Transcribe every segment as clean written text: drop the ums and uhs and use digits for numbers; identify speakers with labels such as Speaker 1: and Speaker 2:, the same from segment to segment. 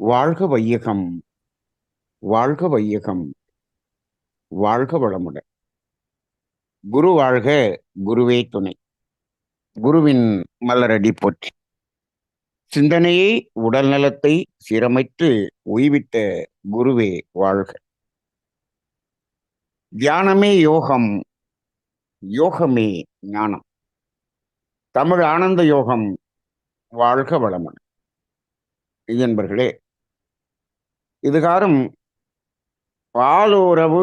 Speaker 1: வாழ்க வையகம், வாழ்க வையகம், வாழ்க வளமுடன். குரு வாழ்க, குருவே துணை. குருவின் மலரடி போற்றி. சிந்தனையை உடல் நலத்தை சீரமைத்து உய்வித்த குருவே வாழ்க. தியானமே யோகம், யோகமே ஞானம். தமிழ் ஆனந்த யோகம் வாழ்க வளமுடன். என்பர்களே, இதுகாரும் பாலுறவு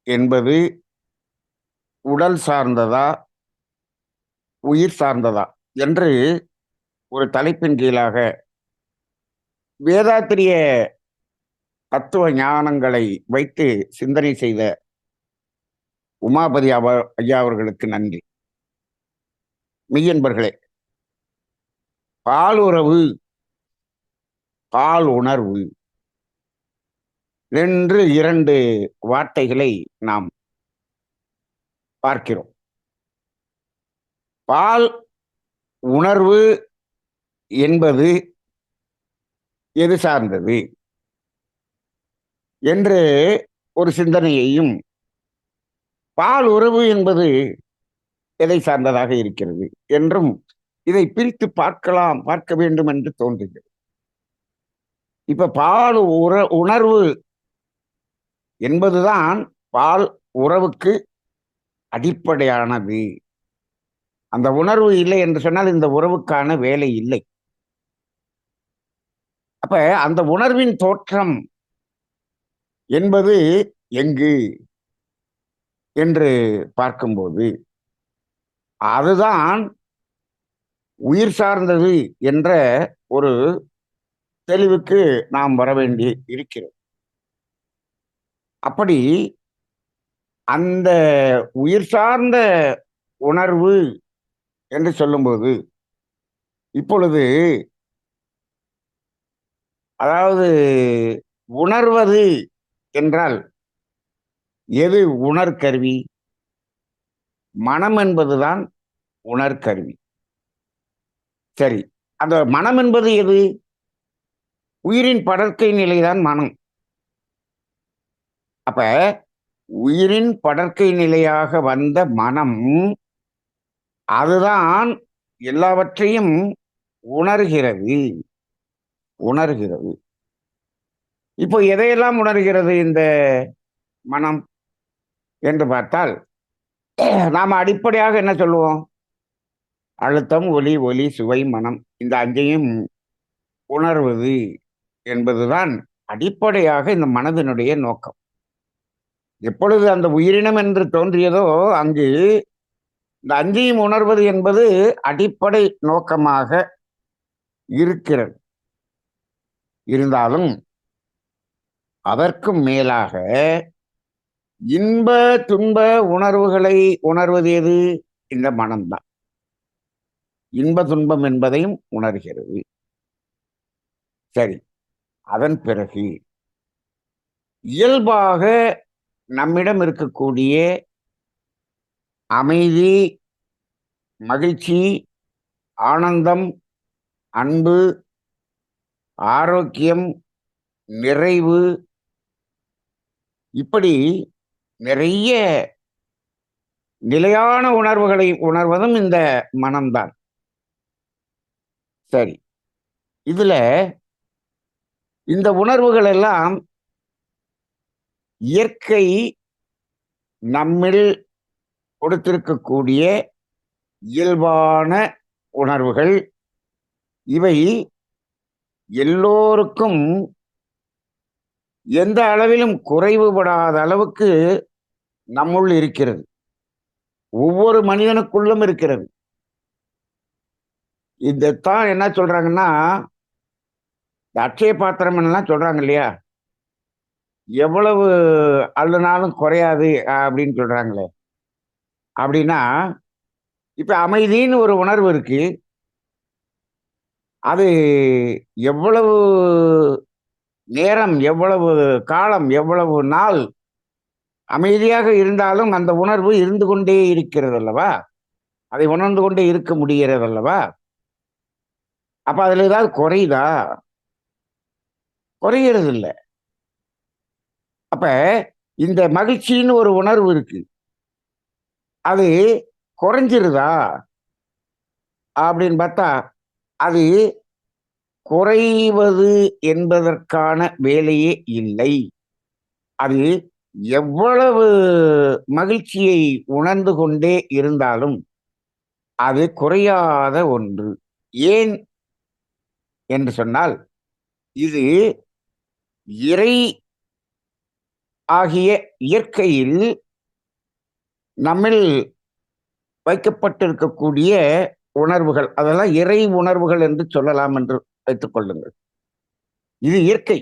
Speaker 1: என்பது உடல் சார்ந்ததா உயிர் சார்ந்ததா என்று ஒரு தலைப்பின் கீழாக வேதாத்திரிய தத்துவ ஞானங்களை வைத்து சிந்தனை செய்த உமாபதி ஐயா அவர்களுக்கு நன்றி. மெய்யன்பர்களே, பாலுறவு, பால் உணர்வு என்று இரண்டு வார்த்தைகளை நாம் பார்க்கிறோம். பால் உணர்வு என்பது எது சார்ந்தது என்று ஒரு சிந்தனையையும், பால் உறவு என்பது எதை சார்ந்ததாக இருக்கிறது என்றும் இதை பிரித்து பார்க்க வேண்டும் என்று தோன்றுகிறது. இப்ப பால் உணர்வு என்பதுதான் பால் உறவுக்கு அடிப்படையானது. அந்த உணர்வு இல்லை என்று சொன்னால் இந்த உறவுக்கான வேலை இல்லை. அப்ப அந்த உணர்வின் தோற்றம் என்பது எங்கு என்று பார்க்கும்போது அதுதான் உயிர் சார்ந்தது என்ற ஒரு தெளிவுக்கு நாம் வர வேண்டி இருக்கிறது. அப்படி அந்த உயிர் சார்ந்த உணர்வு என்று சொல்லும்போது, இப்பொழுது அதாவது உணர்வது என்றால் எது உணர்கருவி? மனம் என்பதுதான் உணர்கருவி. சரி, அந்த மனம் என்பது எது? உயிரின் படர்க்கை நிலைதான் மனம். அப்ப உயிரின் படர்க்கை நிலையாக வந்த மனம் அதுதான் எல்லாவற்றையும் உணர்கிறது. இப்போ எதையெல்லாம் உணர்கிறது இந்த மனம் என்று பார்த்தால், நாம அடிப்படையாக என்ன சொல்லுவோம்? அழுத்தம், ஒலி, ஒலி, சுவை, மனம், இந்த அஞ்சையும் உணர்வது என்பதுதான் அடிப்படையாக இந்த மனதினுடைய நோக்கம். எப்பொழுது அந்த உயிரினம் என்று தோன்றியதோ அங்கு இந்த அஞ்சையும் உணர்வது என்பது அடிப்படை நோக்கமாக இருக்கிறது. இருந்தாலும் அதற்கும் மேலாக இன்ப துன்ப உணர்வுகளை உணர்வது எது? இந்த மனம்தான். இன்ப துன்பம் என்பதையும் உணர்கிறது. சரி, அதன் பிறகு இயல்பாக நம்மிடம் இருக்கக்கூடிய அமைதி, மகிழ்ச்சி, ஆனந்தம், அன்பு, ஆரோக்கியம், நிறைவு, இப்படி நிறைய நிலையான உணர்வுகளை உணர்வதும் இந்த மனம்தான். சரி, இதுல இந்த உணர்வுகள் எல்லாம் இயற்கை நம்மில் கொடுத்திருக்கக்கூடிய இயல்பான உணர்வுகள். இவை எல்லோருக்கும் எந்த அளவிலும் குறைவுபடாத அளவுக்கு நம்முள் இருக்கிறது. ஒவ்வொரு மனிதனுக்குள்ளும் இருக்கிறது. இதைத்தான் என்ன சொல்றாங்கன்னா, இந்த அட்சய பாத்திரம் எல்லாம் சொல்றாங்க இல்லையா, எவ்வளவு அள்ளுனாலும் குறையாது அப்படின்னு சொல்றாங்களே. அப்படின்னா இப்ப அமைதின்னு ஒரு உணர்வு இருக்கு. அது எவ்வளவு நேரம், எவ்வளவு காலம், எவ்வளவு நாள் அமைதியாக இருந்தாலும் அந்த உணர்வு இருந்து கொண்டே இருக்கிறது அல்லவா? அதை உணர்ந்து கொண்டே இருக்க முடிகிறது அல்லவா? அப்ப அதுல ஏதாவது குறையுதா? குறைகிறது இல்ல. அப்ப இந்த மகிழ்ச்சின்னு ஒரு உணர்வு இருக்கு. அது குறைஞ்சிருதா? அப்படின்னு பார்த்தா, அது குறைவது என்பதற்கான வேலையே இல்லை. அது எவ்வளவு மகிழ்ச்சியை உணர்ந்து கொண்டே இருந்தாலும், அது குறையாத ஒன்று. ஏன் என்று சொன்னால், இது இறை ஆகிய இயற்கையில் நம்மில் வைக்கப்பட்டிருக்கக்கூடிய உணர்வுகள். அதெல்லாம் இறை உணர்வுகள் என்று சொல்லலாம் என்று வைத்துக் கொள்ளுங்கள். இது இயற்கை.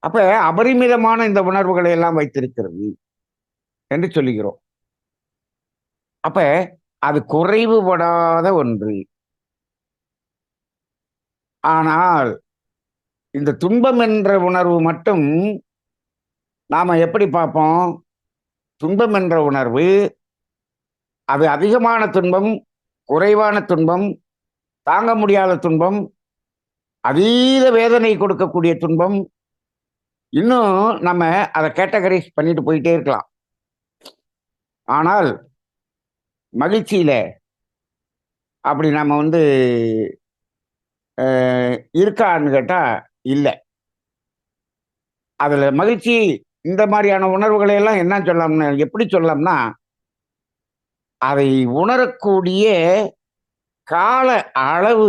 Speaker 1: அப்ப அபரிமிதமான இந்த உணர்வுகளை எல்லாம் வைத்திருக்கிறது என்று சொல்லுகிறோம். அப்ப அது குறைவுபடாத ஒன்று. ஆனால் இந்த துன்பம் என்ற உணர்வு மட்டும் நாம எப்படி பார்ப்போம்? துன்பம் என்ற உணர்வு அது அதிகமான துன்பம், குறைவான துன்பம், தாங்க முடியாத துன்பம், அதீத வேதனை கொடுக்கக்கூடிய துன்பம். இன்னும் நம்ம அதை கேட்டகரைஸ் பண்ணிட்டு போயிட்டே இருக்கலாம். ஆனால் மகிழ்ச்சியில அப்படி நம்ம இருக்கான்னு கேட்டா இல்ல. அதுல மகிழ்ச்சி இந்த மாதிரியான உணர்வுகளை எல்லாம் என்ன சொல்லலாம்னு எப்படி சொல்லலாம்னா, அதை உணரக்கூடிய கால அளவு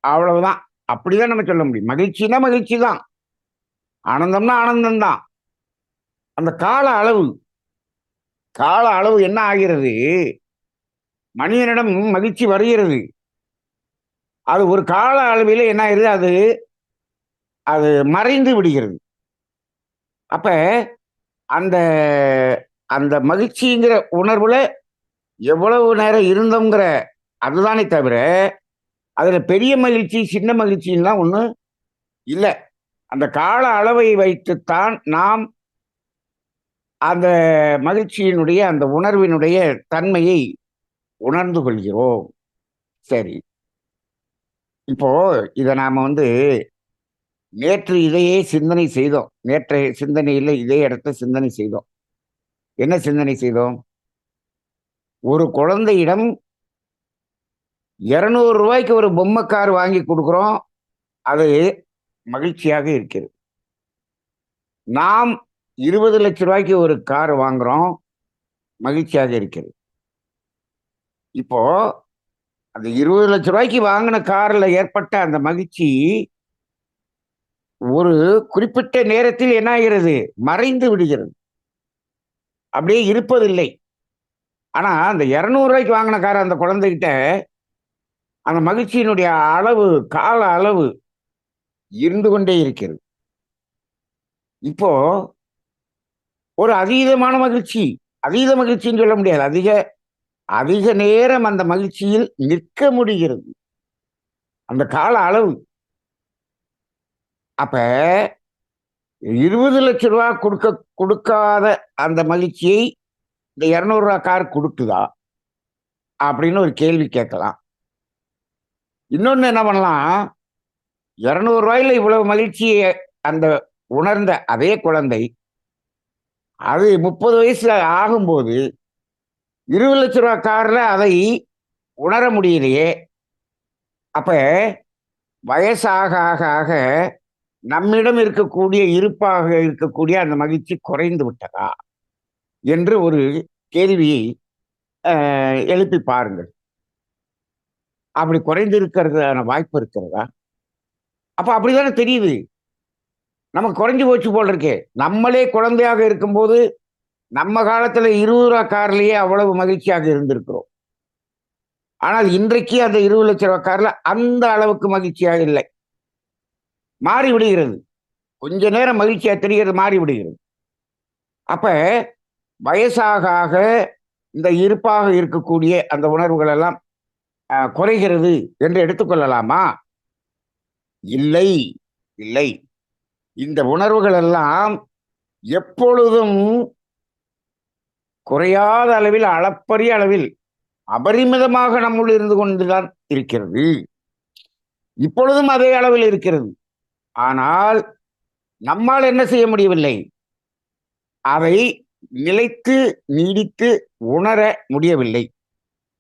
Speaker 1: அவ்வளவுதான். அப்படிதான் நம்ம சொல்ல முடியும். மகிழ்ச்சினா மகிழ்ச்சி தான். ஆனந்தம்னா ஆனந்தம் தான். அந்த கால அளவு என்ன ஆகிறது? மனிதனிடம் மகிழ்ச்சி வருகிறது. அது ஒரு கால அளவிலே என்ன ஆயிருது? அது அது மறைந்து விடுகிறது. அப்ப அந்த அந்த மகிழ்ச்சிங்கிற உணர்வுல எவ்வளவு நேரம் இருந்தோங்கிற அதுதானே தவிர, அதுல பெரிய மகிழ்ச்சி, சின்ன மகிழ்ச்சின்லாம் ஒண்ணும் இல்ல. அந்த கால அளவை வைத்துத்தான் நாம் அந்த மகிழ்ச்சியினுடைய, அந்த உணர்வினுடைய தன்மையை உணர்ந்து கொள்கிறோம். சரி. இப்போ இத நாம நேற்று இதையே சிந்தனை செய்தோம். நேற்றைய சிந்தனையில இதே இடத்த சிந்தனை செய்தோம். என்ன சிந்தனை செய்தோம்? ஒரு குழந்தையிடம் ரூ. 200 ஒரு பொம்மை கார் வாங்கி குடுக்குறோம். அது மகிழ்ச்சியாக இருக்கிறது. நாம் ரூ. 20,00,000 ஒரு கார் வாங்குறோம். மகிழ்ச்சியாக இருக்கிறது. இப்போ அந்த ரூ. 20,00,000 வாங்கின கார்ல ஏற்பட்ட அந்த மகிழ்ச்சி, ஒரு குறிப்பிட்ட நேரத்தில் என்ன ஆகிறது? மறைந்து விடுகிறது. அப்படியே இருப்பதில்லை. ஆனா, அந்த ரூ. 200 வாங்கின கார் அந்த குழந்தைகிட்ட, அந்த மகிழ்ச்சியினுடைய அளவு, கால அளவு இருந்து கொண்டே இருக்கிறது. இப்போ ஒரு அதீதமான மகிழ்ச்சி, அதீத மகிழ்ச்சின்னு சொல்ல முடியாது. அதிக அதிக நேரம் அந்த மகிழ்ச்சியில் நிற்க முடிகிறது. அந்த கால அளவு. அப்ப ரூ. 20,00,000 கொடுக்காத அந்த மகிழ்ச்சியை இந்த ரூ. 200 கார் குடுக்குதா? அப்படின்னு ஒரு கேள்வி கேட்கலாம். இன்னொன்னு என்ன பண்ணலாம்? ரூ. 200 இவ்வளவு மகிழ்ச்சிய அந்த உணர்ந்த அதே குழந்தை, அது 30 வயசுல ஆகும்போது, ரூ. 20,00,000 கார்ல அதை உணர முடியலையே! அப்ப வயசாக ஆக ஆக நம்மிடம் இருக்கக்கூடிய இருப்பாக இருக்கக்கூடிய அந்த மகிழ்ச்சி குறைந்து விட்டதா? என்று ஒரு கேள்வியை அ எழுப்பி பாருங்கள். அப்படி குறைந்து இருக்கிறதான வாய்ப்பு இருக்கிறதா? அப்ப அப்படித்தானே தெரியுது. நமக்கு குறைஞ்சு போச்சு போல இருக்கே. நம்மளே குழந்தையாக இருக்கும்போது, நம்ம காலத்துல ரூ. 20 கார்லயே அவ்வளவு மகிழ்ச்சியாக இருந்திருக்கிறோம். ஆனால் இன்றைக்கு அந்த ரூ. 20,00,000 கார்ல அந்த அளவுக்கு மகிழ்ச்சியாக இல்லை. மாறி விடுகிறது. கொஞ்ச நேரம் மகிழ்ச்சியா தெரிகிறது, மாறி விடுகிறது. அப்ப வயசாக ஆக இந்த இருப்பாக இருக்கக்கூடிய அந்த உணர்வுகள் எல்லாம் குறைகிறது என்று எடுத்துக்கொள்ளலாமா? இல்லை, இல்லை. இந்த உணர்வுகள் எல்லாம் எப்பொழுதும் குறையாத அளவில், அளப்பரிய அளவில், அபரிமிதமாக நம்முள் இருந்து கொண்டுதான் இருக்கிறது. இப்பொழுதும் அதே அளவில் இருக்கிறது. ஆனால் நம்மால் என்ன செய்ய முடியவில்லை? அதை நிலைத்து நீடித்து உணர முடியவில்லை.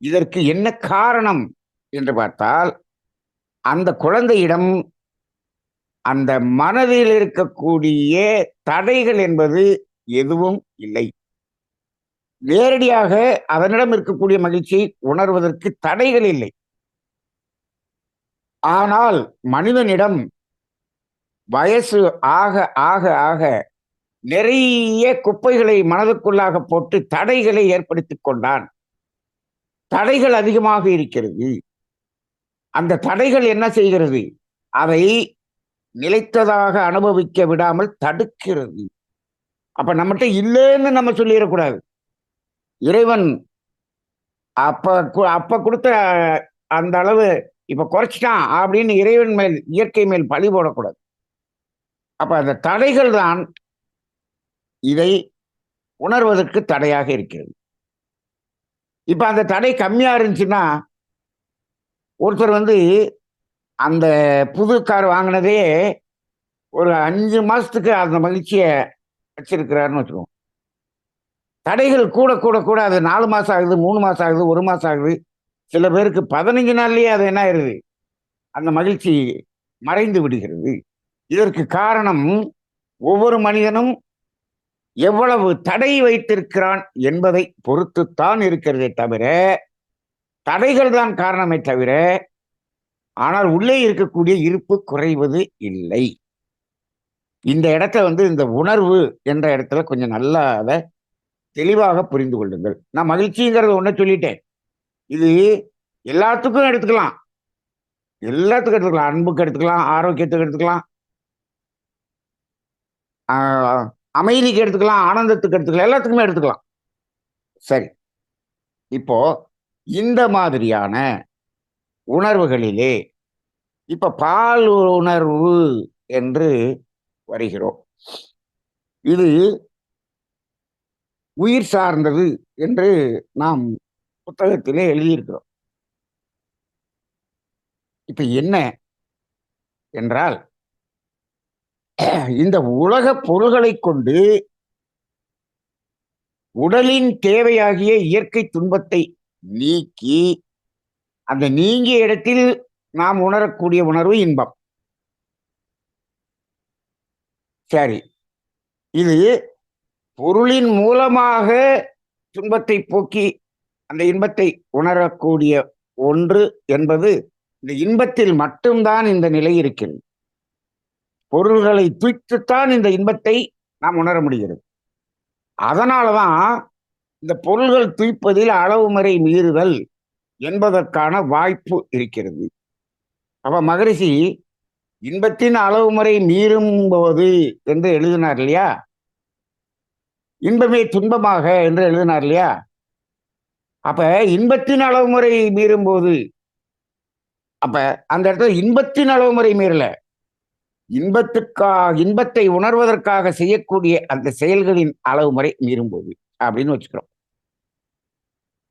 Speaker 1: இதற்கு என்ன காரணம் என்று பார்த்தால், அந்த குழந்தையிடம் அந்த மனதில் இருக்கக்கூடிய தடைகள் என்பது எதுவும் இல்லை. நேரடியாக அதனிடம் இருக்கக்கூடிய மகிழ்ச்சியை உணர்வதற்கு தடைகள் இல்லை. ஆனால் மனிதனிடம் வயசு ஆக ஆக ஆக நிறைய குப்பைகளை மனதுக்குள்ளாக போட்டு தடைகளை ஏற்படுத்திக் கொண்டான். தடைகள் அதிகமாக இருக்கிறது. அந்த தடைகள் என்ன செய்கிறது? அதை நிலைத்ததாக அனுபவிக்க விடாமல் தடுக்கிறது. அப்ப நம்மகிட்ட இல்லைன்னு நம்ம சொல்லிடக்கூடாது. இறைவன் அப்ப கொடுத்த அந்த அளவு இப்ப குறைச்சிட்டான் அப்படின்னு இறைவன் மேல், இயற்கை மேல் பழி போடக்கூடாது. அப்ப அந்த தடைகள் தான் இதை உணர்வதற்கு தடையாக இருக்கிறது. இப்ப அந்த தடை கம்மியா இருந்துச்சுன்னா, ஒருத்தர் அந்த புது கார் வாங்கினதே ஒரு 5 மாசத்துக்கு அந்த மகிழ்ச்சியை வச்சிருக்கிறாருன்னு வச்சுக்கோங்க. தடைகள் கூட கூட கூட அது 4 மாசம் ஆகுது, 3 மாசம் ஆகுது, 1 மாசம் ஆகுது. சில பேருக்கு 15 நாள்லயே அது என்ன ஆயிருது? அந்த மகிழ்ச்சி மறைந்து விடுகிறது. இதற்கு காரணம் ஒவ்வொரு மனிதனும் எவ்வளவு தடை வைத்திருக்கிறான் என்பதை பொறுத்துத்தான் இருக்கிறதே தவிர, தடைகள் தான் காரணமே தவிர, ஆனால் உள்ளே இருக்கக்கூடிய இருப்பு குறைவது இல்லை. இந்த இடத்த இந்த உணர்வு என்ற இடத்துல கொஞ்சம் நல்லா அதை தெளிவாக புரிந்து கொள்ளுங்கள். நான் மகிழ்ச்சிங்கிறத ஒண்ண சொல்லிட்டேன். இது எல்லாத்துக்கும் எடுத்துக்கலாம். எல்லாத்துக்கும் எடுத்துக்கலாம். அன்புக்கு எடுத்துக்கலாம், ஆரோக்கியத்துக்கு எடுத்துக்கலாம், அமைதிக்கு எடுத்துக்கலாம், ஆனந்தத்துக்கு எடுத்துக்கலாம், எல்லாத்துக்குமே எடுத்துக்கலாம். சரி. இப்போ இந்த மாதிரியான உணர்வுகளிலே இப்ப பால் உணர்வு என்று வருகிறோம். இது உயிர் சார்ந்தது என்று நாம் புத்தகத்திலே எழுதியிருக்கிறோம். இப்ப என்ன என்றால், இந்த உலக பொருள்களை கொண்டு உடலின் தேவையாகிய இயற்கை துன்பத்தை நீக்கி, அந்த நீங்கிய இடத்தில் நாம் உணரக்கூடிய உணர்வு இன்பம். சரி, இது பொருளின் மூலமாக துன்பத்தை போக்கி அந்த இன்பத்தை உணரக்கூடிய ஒன்று என்பது இந்த இன்பத்தில் மட்டும்தான் இந்த நிலை இருக்கிறது. பொருள்களை தூய்த்துத்தான் இந்த இன்பத்தை நாம் உணர முடிகிறது. அதனாலதான் இந்த பொருள்கள் தூய்ப்பதில் அளவு முறை மீறுதல் என்பதற்கான வாய்ப்பு இருக்கிறது. அப்ப மகரிஷி இன்பத்தின் அளவு முறை மீறும் போது என்று எழுதினார் இல்லையா? இன்பமே துன்பமாக என்று எழுதினார் இல்லையா? அப்ப இன்பத்தின் அளவு முறை மீறும் போது, அப்ப அந்த இடத்துல இன்பத்தின் அளவு முறை மீறல, இன்பத்தை உணர்வதற்காக செய்யக்கூடிய அந்த செயல்களின் அளவு முறை மீறும் போது அப்படின்னு வச்சுக்கிறோம்.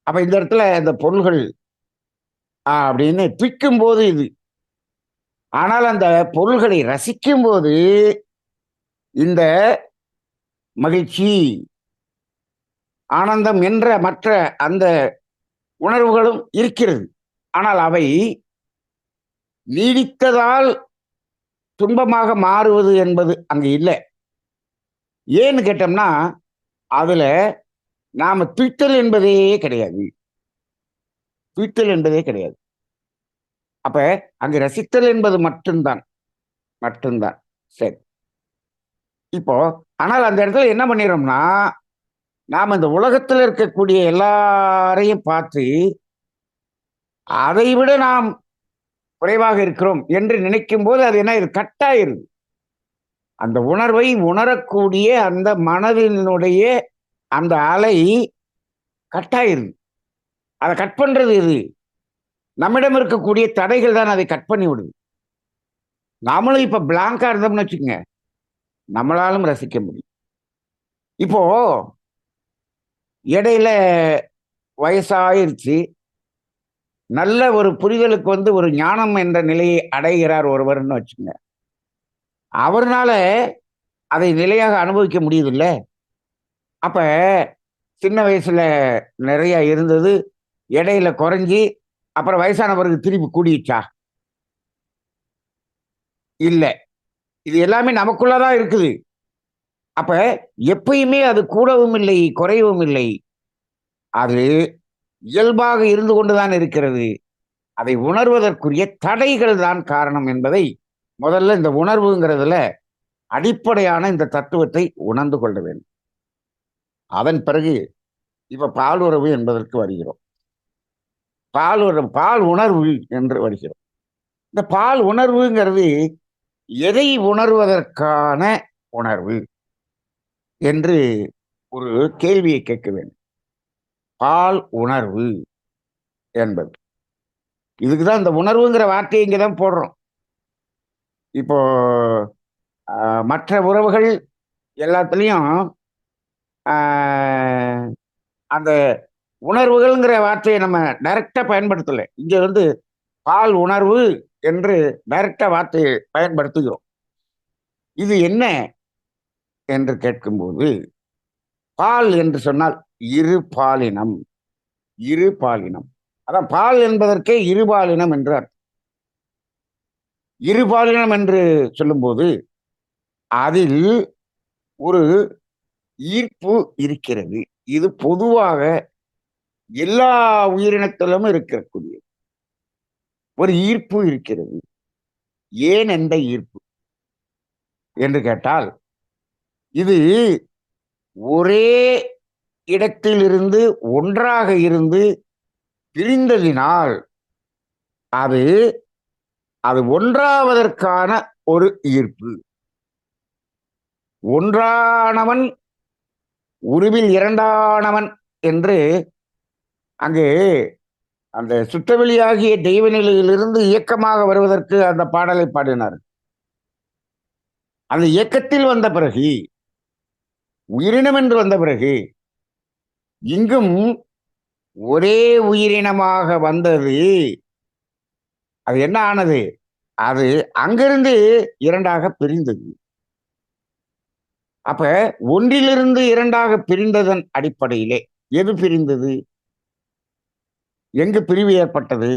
Speaker 1: அப்ப இந்த இடத்துல இந்த பொருள்கள் அப்படின்னு பிக்கும் போது இது. ஆனால் அந்த பொருள்களை ரசிக்கும் போது இந்த மகிழ்ச்சி, ஆனந்தம் என்ற மற்ற அந்த உணர்வுகளும் இருக்கிறது. ஆனால் அவை நீடித்ததால் துன்பமாக மாறுவது என்பது அங்க இல்லை. ஏன்னு கேட்டோம்னா, அதுல நாம துய்த்தல் என்பதே கிடையாது. துய்த்தல் என்பதே கிடையாது. அப்ப அங்கு ரசித்தல் என்பது மட்டும்தான். மட்டும்தான். சரி. இப்போ ஆனால் அந்த இடத்துல என்ன பண்ணிடுறோம்னா, நாம இந்த உலகத்தில் இருக்கக்கூடிய எல்லாரையும் பார்த்து அதை விட நாம் குறைவாக இருக்கிறோம் என்று நினைக்கும் போது அது என்ன கட்டாயிருது. அந்த உணர்வை உணரக்கூடிய அந்த மனதினுடைய அந்த அலை கட்டாயிருது. அதை கட் பண்றது இது. நம்மிடம் இருக்கக்கூடிய தடைகள் தான் அதை கட் பண்ணி விடுது. நாமளும் இப்ப பிளாங்கா இருந்தோம்னு வச்சுக்கோங்க, நம்மளாலும் ரசிக்க முடியும். இப்போ இடையில வயசாயிருச்சு, நல்ல ஒரு புரிதலுக்கு ஒரு ஞானம் என்ற நிலையை அடைகிறார் ஒருவர்னு வச்சுங்க. அவர்னால அதை நிலையாக அனுபவிக்க முடியுதுல்ல. அப்ப சின்ன வயசுல நிறைய இருந்தது, இடையில குறைஞ்சி, அப்புறம் வயசான பிறகு திருப்பி கூடிருச்சா? இல்ல. இது எல்லாமே நமக்குள்ள தான் இருக்குது. அப்ப எப்பயுமே அது கூடவும் இல்லை, குறையவும் இல்லை. அது இயல்பாக இருந்து கொண்டு தான் இருக்கிறது. அதை உணர்வதற்குரிய தடைகள் தான் காரணம் என்பதை முதல்ல இந்த உணர்வுங்கிறதுல அடிப்படையான இந்த தத்துவத்தை உணர்ந்து கொள்ள வேண்டும். அதன் பிறகு இப்ப பாலுறவு என்பதற்கு வருகிறோம். பால் உணர்வு என்று வருகிறோம். இந்த பால் உணர்வுங்கிறது எதை உணர்வதற்கான உணர்வு என்று ஒரு கேள்வியை கேட்க வேண்டும். பால் உணர்வு என்பது. இதுக்கு தான் இந்த உணர்வுங்கிற வார்த்தையை இங்க தான் போடுறோம். இப்போ மற்ற உறவுகள் எல்லாத்துலயும் ஆ அந்த உணர்வுகள்ங்கிற வார்த்தையை நம்ம டைரக்ட்டா பயன்படுத்தல. இங்க வந்து பால் உணர்வு என்று டைரக்ட்டா வார்த்தையை பயன்படுத்துகிறோம். இது என்ன என்று கேட்கும்போது, பால் என்று சொன்னால் இரு பாலினம். இரு பாலினம். அதான் பால் என்பதற்கே இருபாலினம் என்று அர்த்தம். இருபாலினம் என்று சொல்லும்போது, அதில் ஒரு ஈர்ப்பு இருக்கிறது. இது பொதுவாக எல்லா உயிரினத்திலும் இருக்கக்கூடியது. ஒரு ஈர்ப்பு இருக்கிறது. ஏன் அந்த ஈர்ப்பு என்று கேட்டால், இது ஒரே இடத்திலிருந்து ஒன்றாக இருந்து பிரிந்ததினால், அது அது ஒன்றாவதற்கான ஒரு ஈர்ப்பு. ஒன்றானவன் உருவில் இரண்டானவன் என்று அங்கு அந்த சுத்தவெளியாகிய தெய்வ நிலையிலிருந்து இயக்கமாக வருவதற்கு அந்த பாடலை பாடினார். அந்த இயக்கத்தில் வந்த பிறகு, உயிரினம் என்று வந்த பிறகு, இங்கும் ஒரே உயிரினமாக வந்தது. அது என்ன ஆனது? அது அங்கிருந்து இரண்டாக பிரிந்தது. அப்ப ஒன்றிலிருந்து இரண்டாக பிரிந்ததன் அடிப்படையிலே எது பிரிந்தது? எங்கு பிரிவு ஏற்பட்டது?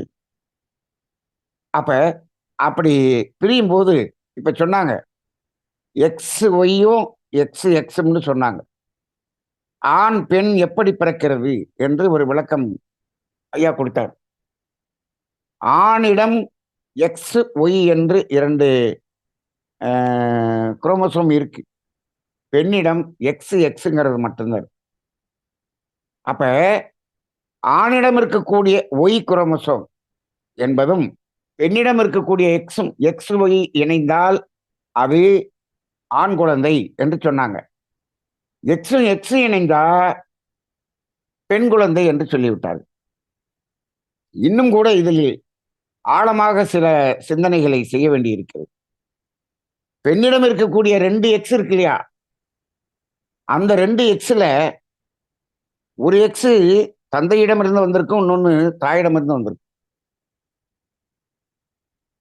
Speaker 1: அப்ப அப்படி பிரியும் போது இப்ப சொன்னாங்க, எக்ஸ் ஒய்யும் எக்ஸ் எக்ஸ்ன்னு சொன்னாங்க. ஆண் பெண் எப்படி பிறக்கிறது என்று ஒரு விளக்கம் ஐயா கொடுத்தார். ஆணிடம் எக்ஸ் ஒய் என்று 2 குரோமோசோம் இருக்கு. பெண்ணிடம் எக்ஸ் எக்ஸ்ங்கிறது மட்டும்தான். அப்ப ஆணிடம் இருக்கக்கூடிய ஒய் குரோமோசோம் என்பதும் பெண்ணிடம் இருக்கக்கூடிய எக்ஸும் எக்ஸ் ஒய் இணைந்தால் அது ஆண் குழந்தை என்று சொன்னாங்க. எக்ஸும் எக்ஸ் இணைந்தா பெண் குழந்தை என்று சொல்லிவிட்டார். இன்னும் கூட இதில் ஆழமாக சில சிந்தனைகளை செய்ய வேண்டியிருக்கிறது. பெண்ணிடம் இருக்கக்கூடிய 2 எக்ஸ் இருக்கு இல்லையா, அந்த 2 எக்ஸ்ல ஒரு எக்ஸ் தந்தையிடம் இருந்து வந்திருக்கும், இன்னொன்னு தாயிடம் இருந்து வந்திருக்கும்.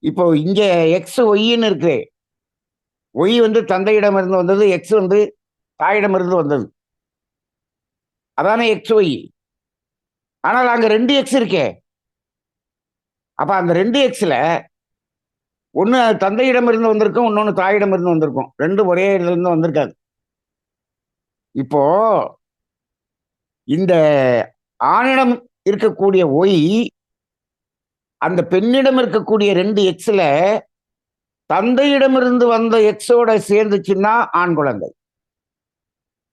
Speaker 1: இப்போ இங்க எக்ஸ் ஒய்ன்னு இருக்கு. ஒய் வந்து தந்தையிடம் இருந்து வந்தது, எக்ஸ் வந்து தாயிடம் இருந்து வந்தது. அதானே எக்ஸ் ஒய். ஆனால் அங்க 2 எக்ஸ் இருக்கே. அப்ப அந்த 2 எக்ஸ்ல ஒண்ணு தந்தையிடம் இருந்து வந்திருக்கும், இன்னொன்னு தாயிடம் இருந்து வந்திருக்கும். 2 ஒரே இதுல இருந்து வந்திருக்காது. இப்போ இந்த ஆணிடம் இருக்கக்கூடிய ஒய் அந்த பெண்ணிடம் இருக்கக்கூடிய 2 எக்ஸ்ல தந்தையிடமிருந்து வந்த எக்ஸோட சேர்ந்துச்சுன்னா ஆண் குழந்தை.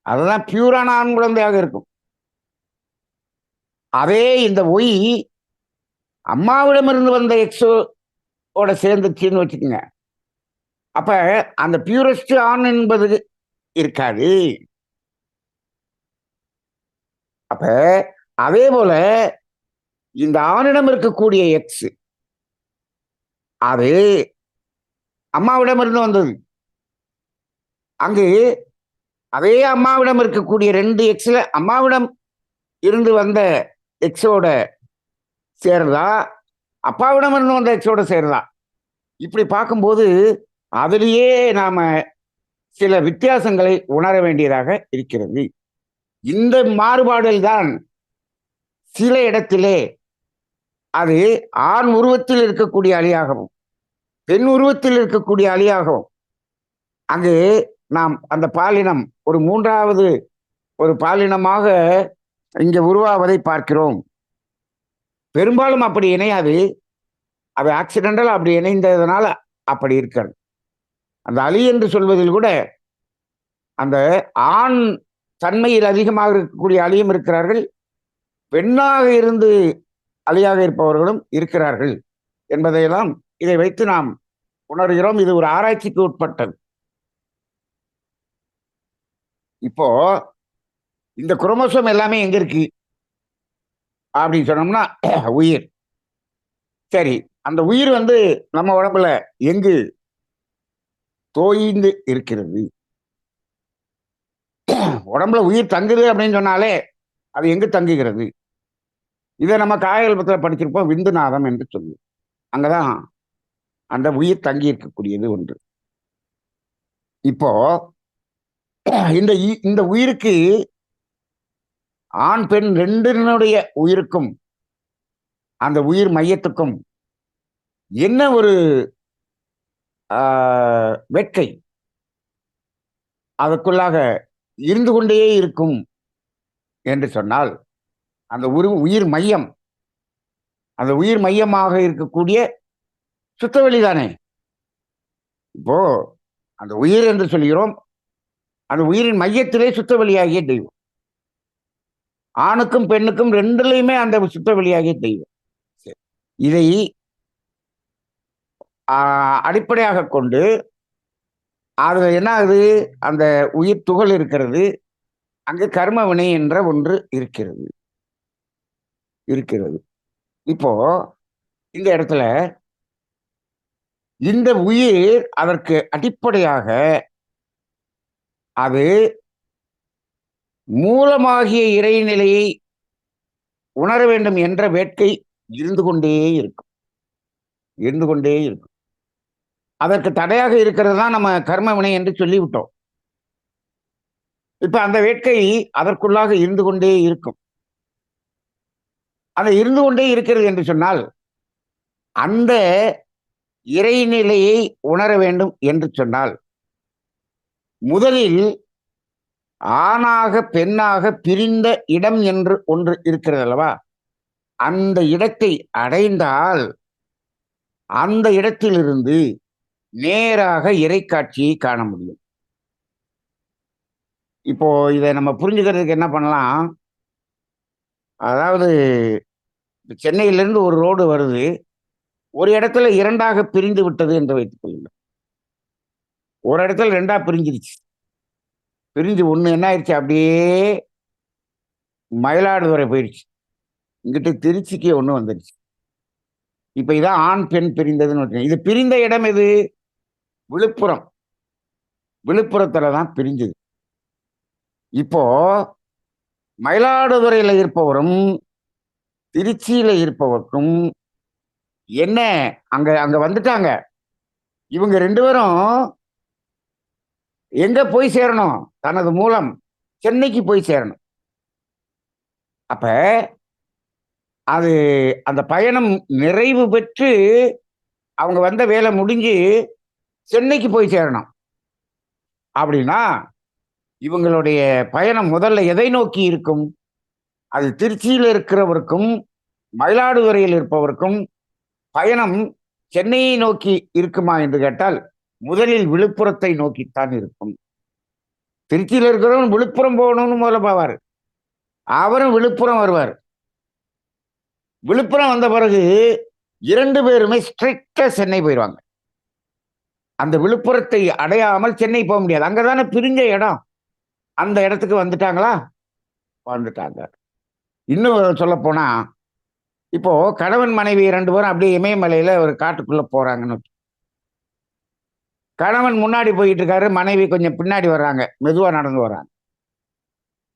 Speaker 1: அதுதான் பியூரான ஆண் குழந்தையாக இருக்கும். அதே இந்த ஒய் அம்மாவிடமிருந்து வந்த எக்ஸோட சேர்ந்துச்சுன்னு வச்சுக்கோங்க. அப்ப அந்த பியூரஸ்ட் ஆண் என்பது இருக்காது. அப்ப அதே போல இந்த ஆணிடம் இருக்கக்கூடிய எக்ஸ் அது அம்மாவிடமிருந்து வந்தது. அங்கு அதே அம்மாவிடம் இருக்கக்கூடிய 2 எக்ஸ்ல அம்மாவிடம் இருந்து வந்த எக்ஸோட சேருதா, அப்பாவிடம் இருந்து வந்த எக்ஸோட சேருதா? இப்படி பார்க்கும்போது அதிலேயே நாம சில வித்தியாசங்களை உணர வேண்டியதாக இருக்கிறது. இந்த மாறுபாடுகள் தான் சில இடத்திலே அது ஆண் உருவத்தில் இருக்கக்கூடிய அலியாகவும் பெண் உருவத்தில் இருக்கக்கூடிய அலியாகவும் அங்கு நாம் அந்த பாலினம் ஒரு மூன்றாவது ஒரு பாலினமாக இங்கே உருவாவதை பார்க்கிறோம். பெரும்பாலும் அப்படி இணையாது. அது ஆக்சிடென்டல் அப்படி இணைந்ததுனால அப்படி இருக்கிறது. அந்த அலி என்று சொல்வதில் கூட அந்த ஆண் தன்மையில் அதிகமாக இருக்கக்கூடிய அலியும் இருக்கிறார்கள், பெண்ணாக இருந்து அலியாக இருப்பவர்களும் இருக்கிறார்கள் என்பதையெல்லாம் இதை வைத்து நாம் உணர்கிறோம். இது ஒரு ஆராய்ச்சிக்கு உட்பட்டது. இப்போ இந்த குரோமோசோம் எல்லாமே எங்க இருக்கு அப்படின்னு சொன்னோம்னா உயிர். சரி, அந்த உயிர் நம்ம உடம்புல எங்கு தோய்ந்து இருக்கிறது? உடம்புல உயிர் தங்குது அப்படின்னு சொன்னாலே அது எங்கு தங்குகிறது? இதை நம்ம காயகல்பத்தில் படிச்சிருப்போம், விந்துநாதம் என்று சொல்லி. அங்கதான் அந்த உயிர் தங்கி இருக்கக்கூடியது ஒன்று. இப்போ இந்த இந்த உயிருக்கு ஆண் பெண் ரெண்டினுடைய உயிருக்கும் அந்த உயிர் மையத்துக்கும் என்ன ஒரு வேட்கை அதற்குள்ளாக இருந்து கொண்டே இருக்கும் என்று சொன்னால், அந்த உயிர் மையம், அந்த உயிர் மையமாக இருக்கக்கூடிய சுத்தவெளி தானே. இப்போ அந்த உயிர் என்று சொல்கிறோம், அந்த உயிரின் மையத்திலே சுத்தவெளியாகிய தெய்வம். ஆணுக்கும் பெண்ணுக்கும் ரெண்டுலையுமே அந்த சுத்தவெளியாகிய தெய்வம். இதை அடிப்படையாக கொண்டு அது என்ன ஆகுது? அந்த உயிர் துகள் இருக்கிறது, அங்கு கர்ம வினை என்ற ஒன்று இருக்கிறது. இப்போ இந்த இடத்துல இந்த உயிர் அதற்கு அடிப்படையாக அது மூலமாகிய இறைநிலையை உணர வேண்டும் என்ற வேட்கை இருந்து கொண்டே இருக்கும். அதற்கு தடையாக இருக்கிறது தான் நம்ம கர்ம வினை என்று சொல்லிவிட்டோம். இப்ப அந்த வேட்கை அதற்குள்ளாக இருந்து கொண்டே இருக்கும். அது இருந்து கொண்டே இருக்கிறது என்று சொன்னால், அந்த இறைநிலையை உணர வேண்டும் என்று சொன்னால், முதலில் ஆணாக பெண்ணாக பிரிந்த இடம் என்று ஒன்று இருக்கிறது அல்லவா? அந்த இடத்தை அடைந்தால் அந்த இடத்திலிருந்து நேராக இறைக்காட்சியை காண முடியும். இப்போ இதை நம்ம புரிஞ்சுக்கிறதுக்கு என்ன பண்ணலாம்? அதாவது சென்னையிலிருந்து ஒரு ரோடு வருது, ஒரு இடத்துல இரண்டாக பிரிந்து விட்டது என்று வைத்துக் கொள்ளுங்கள். ஒரு இடத்துல ரெண்டா பிரிஞ்சிருச்சு. பிரிஞ்சு ஒண்ணு என்ன ஆயிடுச்சு? அப்படியே மயிலாடுதுறை போயிடுச்சு. இங்கிட்ட திருச்சிக்கு ஒண்ணு வந்துருச்சு. இப்ப இதான் ஆண் பெண் பிரிந்ததுன்னு. இது பிரிந்த இடம் எது? விழுப்புரம். விழுப்புரத்துலதான் பிரிஞ்சது. இப்போ மயிலாடுதுறையில இருப்பவரும் திருச்சியில இருப்பவருக்கும் என்ன அங்க அங்க வந்துட்டாங்க. இவங்க ரெண்டு பேரும் எங்க போய் சேரணும்? தனது மூலம் சென்னைக்கு போய் சேரணும். அப்ப அது அந்த பயணம் நிறைவு பெற்று அவங்க வந்த வேலை முடிஞ்சு சென்னைக்கு போய் சேரணும். அப்படின்னா இவங்களுடைய பயணம் முதல்ல எதை நோக்கி இருக்கும்? அது திருச்சியில் இருக்கிறவருக்கும் மயிலாடுதுறையில் இருப்பவருக்கும் பயணம் சென்னையை நோக்கி இருக்குமா என்று கேட்டால் முதலில் விழுப்புரத்தை நோக்கித்தான் இருக்கும். திருச்சியில் இருக்கிறவன் விழுப்புரம் போகணும்னு முதல்ல போவார், அவரும் விழுப்புரம் வருவார். விழுப்புரம் வந்த பிறகு இரண்டு பேருமே ஸ்ட்ரைட்டா சென்னை போயிடுவாங்க. அந்த விழுப்புரத்தை அடையாமல் சென்னை போக முடியாது. அங்கதானே பிரிஞ்ச இடம். அந்த இடத்துக்கு வந்துட்டாங்களா? வந்துட்டாங்க. இன்னும் சொல்ல போனா, இப்போ கணவன் மனைவி ரெண்டு பேரும் அப்படியே இமயமலையில ஒரு காட்டுக்குள்ள போறாங்கன்னு. கணவன் முன்னாடி போயிட்டு இருக்காரு, மனைவி கொஞ்சம் பின்னாடி வர்றாங்க, மெதுவா நடந்து வர்றாங்க.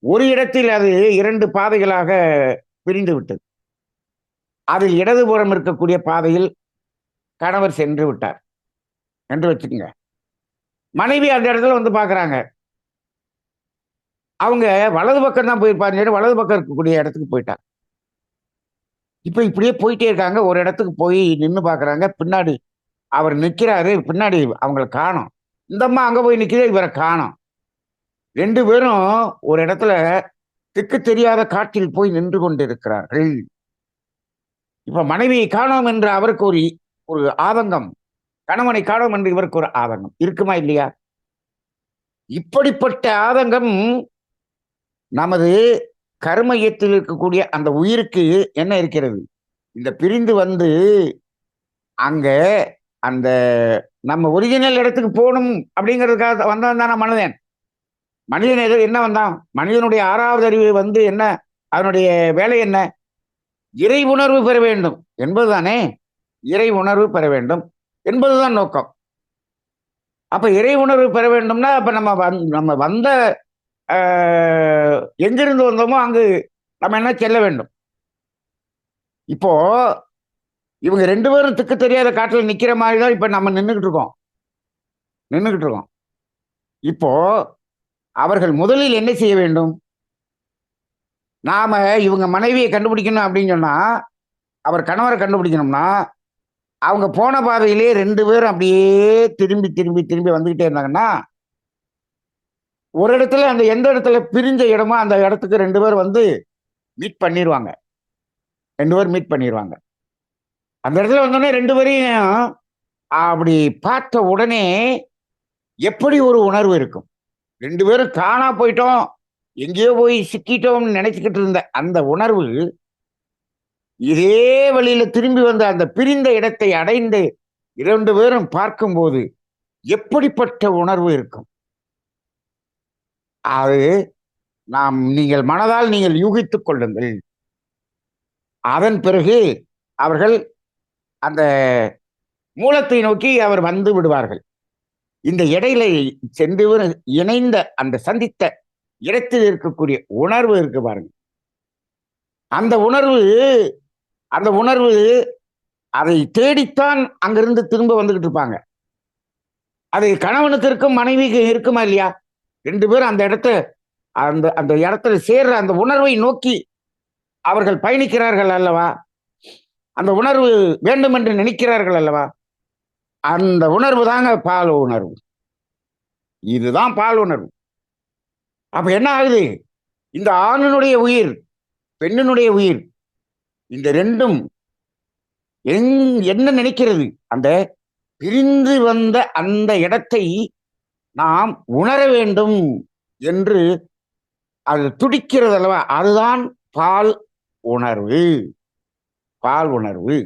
Speaker 1: ஒரு இடத்தில் அது இரண்டு பாதைகளாக பிரிந்து விட்டது. அதில் இடதுபுறம் இருக்கக்கூடிய பாதையில் கணவர் சென்று விட்டார் என்று வச்சுக்கோங்க. மனைவி அந்த இடத்துல வந்து பாக்குறாங்க. அவங்க வலது பக்கம் தான் போயிருப்பாங்க, வலது பக்கம் இருக்கக்கூடிய இடத்துக்கு போயிட்டாங்க. இப்ப இப்படியே போயிட்டே இருக்காங்க. ஒரு இடத்துக்கு போய் நின்னு பாக்குறாங்க. பின்னாடி அவர் நிக்கிறாரு. பின்னாடி அவங்கள காணோம். இந்த அம்மா அங்க போய் நிக்குது. இவரை காணோம். 2 பேரும் ஒரு இடத்துல திக்கு தெரியாத காட்டில் போய் நின்று கொண்டிருக்கிறார்கள். இப்ப மனைவியை காணோம் என்று அவருக்கு ஒரு ஒரு ஆதங்கம். கணவனை காணோம் என்று இவருக்கு ஒரு ஆதங்கம். இருக்குமா இல்லையா? இப்படிப்பட்ட ஆதங்கம் நமது கர்மயத்தில் இருக்கக்கூடிய அந்த உயிருக்கு என்ன இருக்கிறது? இந்த பிரிந்து வந்து அங்க அந்த நம்ம ஒரிஜினல் இடத்துக்கு போகணும் அப்படிங்கிறதுக்காக வந்தவன் தானே மனிதன். மனிதன் என்ன வந்தான்? மனிதனுடைய 6வது அறிவு வந்து என்ன? அதனுடைய வேலை என்ன? இறை உணர்வு பெற வேண்டும் என்பதுதானே. இறை உணர்வு பெற வேண்டும் என்பதுதான் நோக்கம். அப்ப இறை உணர்வு பெற வேண்டும்னா அப்ப நம்ம வந்த எங்கிருந்து வந்தோமோ அங்கு நம்ம என்ன செல்ல வேண்டும். இப்போ இவங்க 2 பேரும் திக்கு தெரியாத காட்டில் நிக்கிற மாதிரி தான் இப்ப நம்ம நின்னுகிட்டு இருக்கோம். இப்போ அவர்கள் முதலில் என்ன செய்ய வேண்டும்? நாம இவங்க மனைவியை கண்டுபிடிக்கணும் அப்படின்னு சொன்னா, அவர் கணவரை கண்டுபிடிக்கணும்னா, அவங்க போன பாதையிலே 2 பேரும் அப்படியே திரும்பி திரும்பி திரும்பி வந்துகிட்டே இருந்தாங்கன்னா, ஒரு இடத்துல அந்த எந்த இடத்துல பிரிஞ்ச இடமோ அந்த இடத்துக்கு 2 பேர் வந்து மீட் பண்ணிருவாங்க. 2 பேர் மீட் பண்ணிருவாங்க. அந்த இடத்துல வந்தோடனே 2 பேரையும் அப்படி பார்த்த உடனே எப்படி ஒரு உணர்வு இருக்கும்? 2 பேரும் காணா போயிட்டோம், எங்கேயோ போய் சிக்கிட்டோம்னு நினைச்சுக்கிட்டு இருந்த அந்த உணர்வு, இதே வழியில திரும்பி வந்து அந்த பிரிந்த இடத்தை அடைந்து 2 பேரும் பார்க்கும்போது எப்படிப்பட்ட உணர்வு இருக்கும்? அது நீங்கள் மனதால் நீங்கள் யூகித்துக் கொள்ளுங்கள். அதன் பிறகு அவர்கள் அந்த மூலத்தை நோக்கி அவர் வந்து விடுவார்கள். இந்த இடையில சென்று இணைந்த அந்த சந்தித்த இடத்தில் இருக்கக்கூடிய உணர்வு இருக்கு பாருங்க. அந்த உணர்வு அந்த உணர்வு அதை தேடித்தான் அங்கிருந்து திரும்ப வந்துகிட்டு இருப்பாங்க. அது கணவனுக்கு இருக்கும், மனைவிக்கு இருக்குமா இல்லையா? 2 பேரும் அந்த அந்த அந்த இடத்துல சேர்ற அந்த உணர்வை நோக்கி அவர்கள் பயணிக்கிறார்கள் அல்லவா? அந்த உணர்வு வேண்டும் என்று நினைக்கிறார்கள் அல்லவா? அந்த உணர்வு தாங்க பால் உணர்வு. இதுதான் பால் உணர்வு. அப்ப என்ன ஆகுது? இந்த ஆணினுடைய உயிர், பெண்ணினுடைய உயிர், இந்த 2ம் என்ன நினைக்கிறது? அந்த பிரிந்து வந்த அந்த இடத்தை நாம் உணர வேண்டும் என்று அது துடிக்கிறது அல்லவா? அதுதான் பால் உணர்வு. பால் உணர்வு.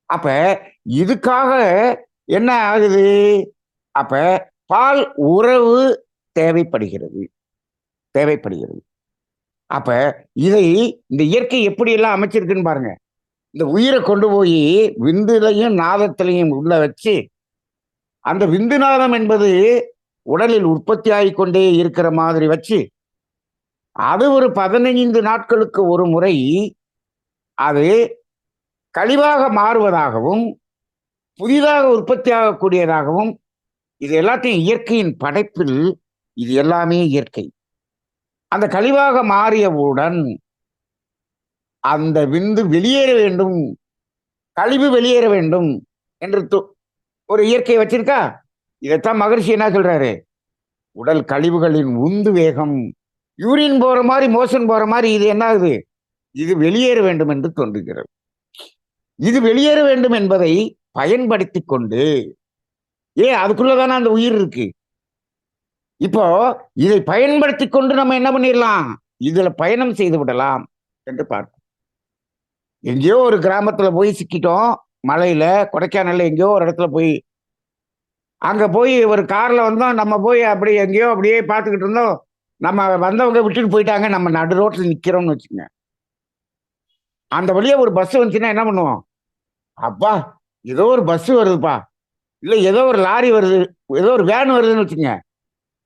Speaker 1: அப்ப இதுக்காக என்ன ஆகுது? அப்ப பால் உறவு தேவைப்படுகிறது. அப்ப இதை இந்த இயற்கை எப்படி எல்லாம் அமைச்சிருக்குன்னு பாருங்க. இந்த உயிரை கொண்டு போய் விந்துலையும் நாதத்திலையும் உள்ள வச்சு, அந்த விந்து நாதம் என்பது உடலில் உற்பத்தி ஆகிக்கொண்டே இருக்கிற மாதிரி வச்சு, அது ஒரு 15 நாட்களுக்கு ஒரு முறை அது கழிவாக மாறுவதாகவும் புதிதாக உற்பத்தி ஆகக்கூடியதாகவும், இது எல்லாத்தையும் இயற்கையின் படைப்பில் இது எல்லாமே இயற்கை. அந்த கழிவாக மாறியவுடன் அந்த விந்து வெளியேற வேண்டும், கழிவு வெளியேற வேண்டும் என்று ஒரு இயற்கை வச்சிருக்கா. இதைத்தான் மகரிஷி என்ன சொல்றாரு? உடல் கழிவுகளின் உந்து வேகம், யூரின் போற மாதிரி மோஷன் போற மாதிரி இது என்ன ஆகுது? இது வெளியேற வேண்டும் என்று தோன்றுகிறது. இது வெளியேற வேண்டும் என்பதை பயன்படுத்தி கொண்டு, அதுக்குள்ளதானே அந்த உயிர் இருக்கு. இப்போ இதை பயன்படுத்தி கொண்டு நம்ம என்ன பண்ணிடலாம்? இதுல பயணம் செய்து விடலாம் என்று பார்ப்போம். எங்கேயோ ஒரு கிராமத்துல போய் சிக்கிட்டோம், மலையில, கொடைக்கானல்ல எங்கேயோ ஒரு இடத்துல போய், அங்க போய் ஒரு கார்ல வந்தோம். நம்ம போய் அப்படி எங்கேயோ அப்படியே பார்த்துக்கிட்டு இருந்தோம். நம்ம வந்தவங்க விட்டுட்டு போயிட்டாங்க. நம்ம நடு ரோட்ல நிக்கிறோம்னு வச்சுங்க. அந்த வழியா ஒரு பஸ் வந்துச்சுன்னா என்ன பண்ணுவோம்? அப்பா, ஏதோ ஒரு பஸ் வருதுப்பா, இல்ல ஏதோ ஒரு லாரி வருது, ஏதோ ஒரு வேன் வருதுன்னு வச்சுங்க.